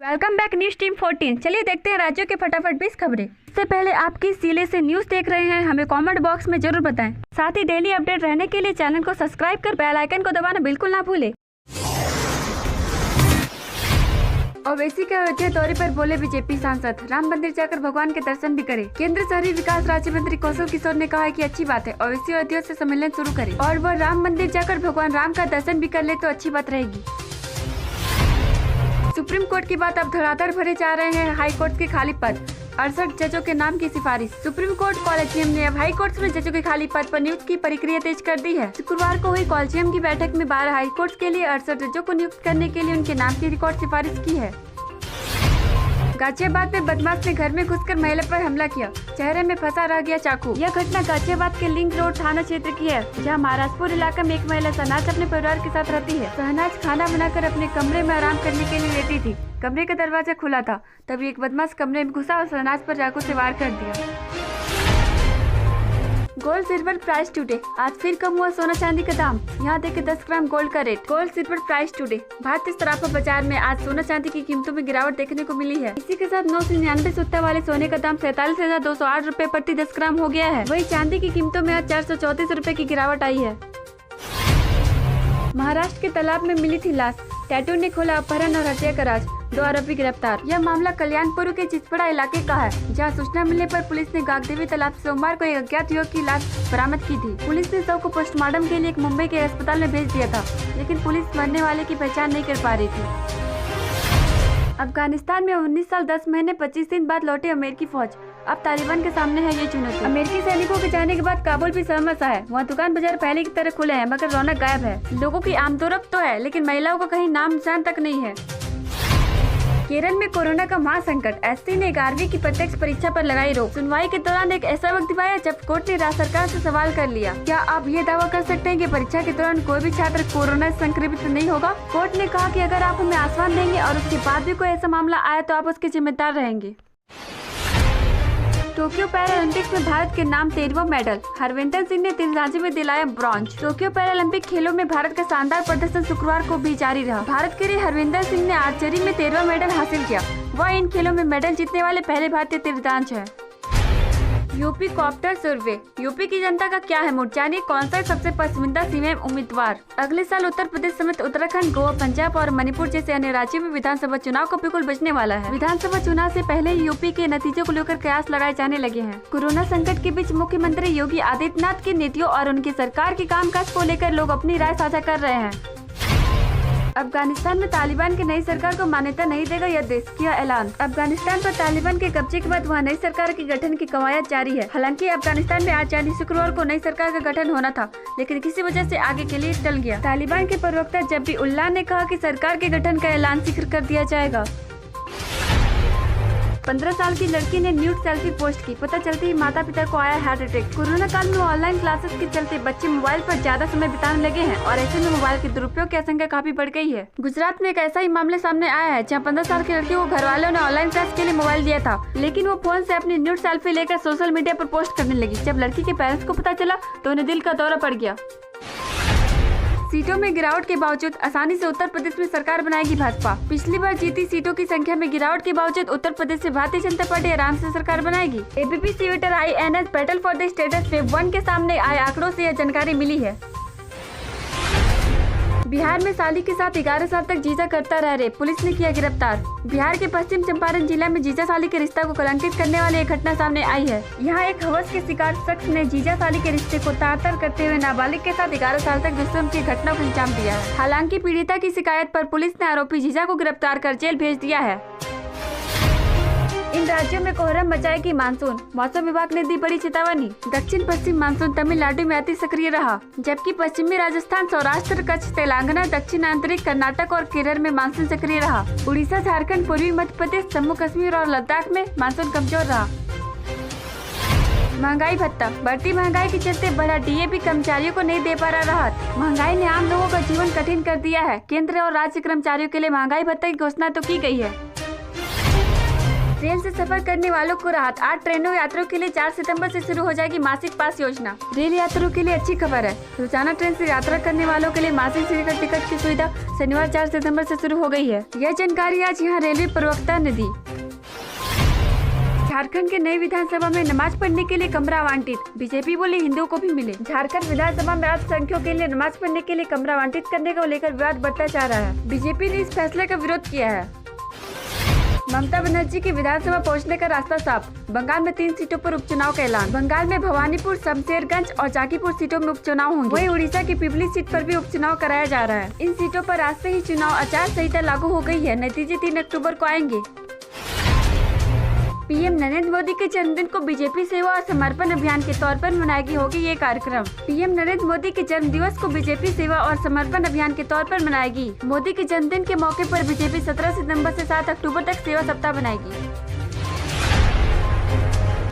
Welcome back news team 14। चलिए देखते हैं राज्यों के फटाफट 20 खबरें। इससे पहले आप किस जिले से न्यूज देख रहे हैं हमें कमेंट बॉक्स में जरूर बताएं। साथ ही डेली अपडेट रहने के लिए चैनल को सब्सक्राइब कर बेल आइकन को दबाना बिल्कुल ना भूले। ओवैसी के अयोध्या दौरे पर बोले बीजेपी सांसद, राम मंदिर जाकर भगवान के दर्शन भी करें। केंद्र शहरी विकास राज्य मंत्री कौशल किशोर ने कहा है कि अच्छी बात है ओवैसी अयोध्या से सम्मेलन शुरू करे और वो राम मंदिर जाकर भगवान राम का दर्शन भी कर ले तो अच्छी बात रहेगी। सुप्रीम कोर्ट की बात अब धड़ाधड़ भरे जा रहे हैं हाई कोर्ट के खाली पद, 68 जजों के नाम की सिफारिश। सुप्रीम कोर्ट कॉलेजियम ने अब हाई कोर्ट में जजों के खाली पद पर नियुक्त की प्रक्रिया तेज कर दी है। शुक्रवार को हुई कॉलेजियम की बैठक में 12 हाई कोर्ट के लिए 68 जजों को नियुक्त करने के लिए उनके नाम की रिकॉर्ड सिफारिश की है। गाजियाबाद में बदमाश ने घर में घुसकर महिला पर हमला किया, चेहरे में फंसा रह गया चाकू। यह घटना गाजियाबाद के लिंक रोड थाना क्षेत्र की है, जहां महाराजपुर इलाका में एक महिला शहनाज अपने परिवार के साथ रहती है। शहनाज खाना बनाकर अपने कमरे में आराम करने के लिए लेटी थी। कमरे का दरवाजा खुला था, तभी एक बदमाश कमरे में घुसा और शहनाज पर चाकू से वार कर दिया। गोल्ड सिल्वर प्राइस टुडे, आज फिर कम हुआ सोना चांदी का दाम। यहाँ देखे 10 ग्राम गोल्ड का rate. Gold silver price today. भारतीय सराफा बाजार में आज सोना चांदी की कीमतों में गिरावट देखने को मिली है। इसी के साथ 999 सुत्ता वाले सोने का दाम 47,208 रुपए प्रति 10 ग्राम हो गया है। वही चांदी की कीमतों में आज 434 रुपए की गिरावट आई है। महाराष्ट्र के तालाब में मिली थी लाश, टैटू ने खोला अपहरण और हत्या का राज, 2 आरोपी गिरफ्तार। यह मामला कल्याणपुर के चिचपड़ा इलाके का है, जहां सूचना मिलने पर पुलिस ने गागदेवी तालाब से सोमवार को एक अज्ञात युवक की लाश बरामद की थी। पुलिस ने शव को पोस्टमार्टम के लिए एक मुंबई के अस्पताल में भेज दिया था, लेकिन पुलिस मरने वाले की पहचान नहीं कर पा रही थी। अफगानिस्तान में 19 साल 10 महीने 25 दिन बाद लौटे अमेरिकी फौज, अब तालिबान के सामने है ये चुनौती। अमेरिकी सैनिकों के जाने के बाद काबुल भी सहमसा है। वहाँ दुकान बाजार पहले की तरह खुले हैं, मगर रौनक गायब है। लोगों की आमदोरफ्त तो है, लेकिन महिलाओं का कहीं नाम निशान तक नहीं है। केरल में कोरोना का महासंकट, एससी ने 11वीं की प्रत्यक्ष परीक्षा पर लगाई रोक। सुनवाई के दौरान एक ऐसा वक्त दिखाया जब कोर्ट ने राज्य सरकार से सवाल कर लिया, क्या आप ये दावा कर सकते हैं कि परीक्षा के दौरान कोई भी छात्र कोरोना से संक्रमित नहीं होगा? कोर्ट ने कहा कि अगर आप हमें आश्वासन देंगे और उसके बाद भी कोई ऐसा मामला आया तो आप उसके जिम्मेदार रहेंगे। टोक्यो पैरालंपिक्स में भारत के नाम 13वां मेडल, हरविंदर सिंह ने तीरंदाजी में दिलाया ब्रॉन्ज। टोक्यो पैरालंपिक खेलों में भारत का शानदार प्रदर्शन शुक्रवार को भी जारी रहा। भारत के लिए हरविंदर सिंह ने आर्चरी में 13वां मेडल हासिल किया। वह इन खेलों में मेडल जीतने वाले पहले भारतीय तीरंदाज हैं। यूपी कॉप्टर सर्वे, यूपी की जनता का क्या है मूड, जानिए कौन सा सबसे पसंदीदा सीएम उम्मीदवार। अगले साल उत्तर प्रदेश समेत उत्तराखंड, गोवा, पंजाब और मणिपुर जैसे अन्य राज्यों में विधानसभा चुनाव का बिल्कुल बचने वाला है। विधानसभा चुनाव से पहले ही यूपी के नतीजों को लेकर कयास लगाए जाने लगे हैं। कोरोना संकट के बीच मुख्यमंत्री योगी आदित्यनाथ की नीतियों और उनकी सरकार के कामकाज को लेकर लोग अपनी राय साझा कर रहे हैं। अफगानिस्तान में तालिबान की नई सरकार को मान्यता नहीं देगा यह देश, किया ऐलान। अफगानिस्तान पर तालिबान के कब्जे के बाद वहां नई सरकार के गठन की कवायद जारी है। हालांकि अफगानिस्तान में आज यानी शुक्रवार को नई सरकार का गठन होना था, लेकिन किसी वजह से आगे के लिए टल गया। तालिबान के प्रवक्ता जबीउल्लाह ने कहा कि सरकार के गठन का ऐलान शीघ्र कर दिया जाएगा। 15 साल की लड़की ने न्यूड सेल्फी पोस्ट की, पता चलते ही माता पिता को आया हार्ट अटैक। कोरोना काल में ऑनलाइन क्लासेस के चलते बच्चे मोबाइल पर ज्यादा समय बिताने लगे हैं और ऐसे में मोबाइल के दुरुपयोग की आशंका काफी बढ़ गई है। गुजरात में एक ऐसा ही मामला सामने आया है, जहां 15 साल की लड़की को घर वालों ने ऑनलाइन क्लास के लिए मोबाइल दिया था, लेकिन वो फोन से अपनी न्यूड सेल्फी लेकर सोशल मीडिया पर पोस्ट करने लगी। जब लड़की के पेरेंट्स को पता चला तो उन्हें दिल का दौरा पड़ गया। सीटों में गिरावट के बावजूद आसानी से उत्तर प्रदेश में सरकार बनाएगी भाजपा। पिछली बार जीती सीटों की संख्या में गिरावट के बावजूद उत्तर प्रदेश से भारतीय जनता पार्टी आराम से सरकार बनाएगी। ABP Twitter INS battle for the status web 1 के सामने आए आंकड़ों से यह जानकारी मिली है। बिहार में साली के साथ 11 साल तक जीजा करता रह रहे, पुलिस ने किया गिरफ्तार। बिहार के पश्चिम चंपारण जिला में जीजा साली के रिश्ता को कलंकित करने वाली एक घटना सामने आई है। यहाँ एक हवस के शिकार शख्स ने जीजा साली के रिश्ते को तार-तार करते हुए नाबालिग के साथ 11 साल तक दुष्कर्म की घटना को अंजाम दिया है। हालांकि पीड़िता की शिकायत पर पुलिस ने आरोपी जीजा को गिरफ्तार कर जेल भेज दिया है। इन राज्यों में कोहरा मचाएगी मानसून, मौसम विभाग ने दी बड़ी चेतावनी। दक्षिण पश्चिम मानसून तमिलनाडु में अति सक्रिय रहा, जबकि पश्चिमी राजस्थान, सौराष्ट्र, कच्छ, तेलंगाना, दक्षिण आंतरिक कर्नाटक और केरल में मानसून सक्रिय रहा। उड़ीसा, झारखंड, पूर्वी मध्य प्रदेश, जम्मू कश्मीर और लद्दाख में मानसून कमजोर रहा। महंगाई भत्ता, बढ़ती महंगाई के चलते बढ़ा DAP कर्मचारियों को नहीं दे पा रहा राहत। महंगाई ने आम लोगों का जीवन कठिन कर दिया है। केंद्र और राज्य कर्मचारियों के लिए महंगाई भत्ता की घोषणा तो की गई है। ट्रेन से सफर करने वालों को राहत। 8 ट्रेनों यात्रियों के लिए 4 सितंबर से शुरू हो जाएगी मासिक पास योजना। रेल यात्रियों के लिए अच्छी खबर है। रोजाना ट्रेन से यात्रा करने वालों के लिए मासिक श्रेणी टिकट की सुविधा शनिवार 4 सितंबर से शुरू हो गई है। यह जानकारी आज यहाँ रेलवे प्रवक्ता ने दी। झारखंड के नई विधानसभा में नमाज पढ़ने के लिए कमरा आवंटित। बीजेपी बोले हिंदुओं को भी मिले। झारखंड विधानसभा में अल्पसंख्यकों के लिए नमाज पढ़ने के लिए कमरा आवंटित करने को लेकर विवाद बढ़ता जा रहा है। बीजेपी ने इस फैसले का विरोध किया है। ममता बनर्जी के विधानसभा पहुंचने का रास्ता साफ। बंगाल में 3 सीटों पर उपचुनाव का ऐलान। बंगाल में भवानीपुर, शमशेरगंज और जाकीपुर सीटों में उपचुनाव होंगे। वहीं उड़ीसा की पिपली सीट पर भी उपचुनाव कराया जा रहा है। इन सीटों पर आज से ही चुनाव आचार संहिता लागू हो गई है। नतीजे 3 अक्टूबर को आएंगे। पीएम नरेंद्र मोदी के जन्मदिन को बीजेपी सेवा और समर्पण अभियान के तौर पर मनाएगी होगी ये कार्यक्रम। पीएम नरेंद्र मोदी के जन्म दिवस को बीजेपी सेवा और समर्पण अभियान के तौर पर मनाएगी। मोदी के जन्मदिन के मौके पर बीजेपी 17 सितंबर से 7 अक्टूबर तक सेवा सप्ताह बनाएगी।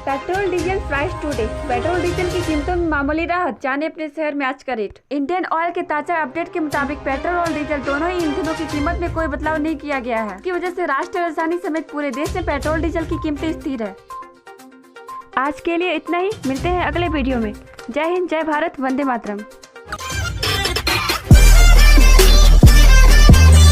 Petrol diesel price today. Petrol diesel की कीमतों में मामूली राहत। जाने अपने शहर में आज का रेट। इंडियन ऑयल के ताजा अपडेट के मुताबिक पेट्रोल और डीजल दोनों ही ईंधनों की कीमत में कोई बदलाव नहीं किया गया है। इसकी वजह से राष्ट्रीय राजधानी समेत पूरे देश में पेट्रोल डीजल की कीमतें स्थिर है। आज के लिए इतना ही। मिलते हैं अगले वीडियो में। जय हिंद, जय भारत, वंदे मातरम।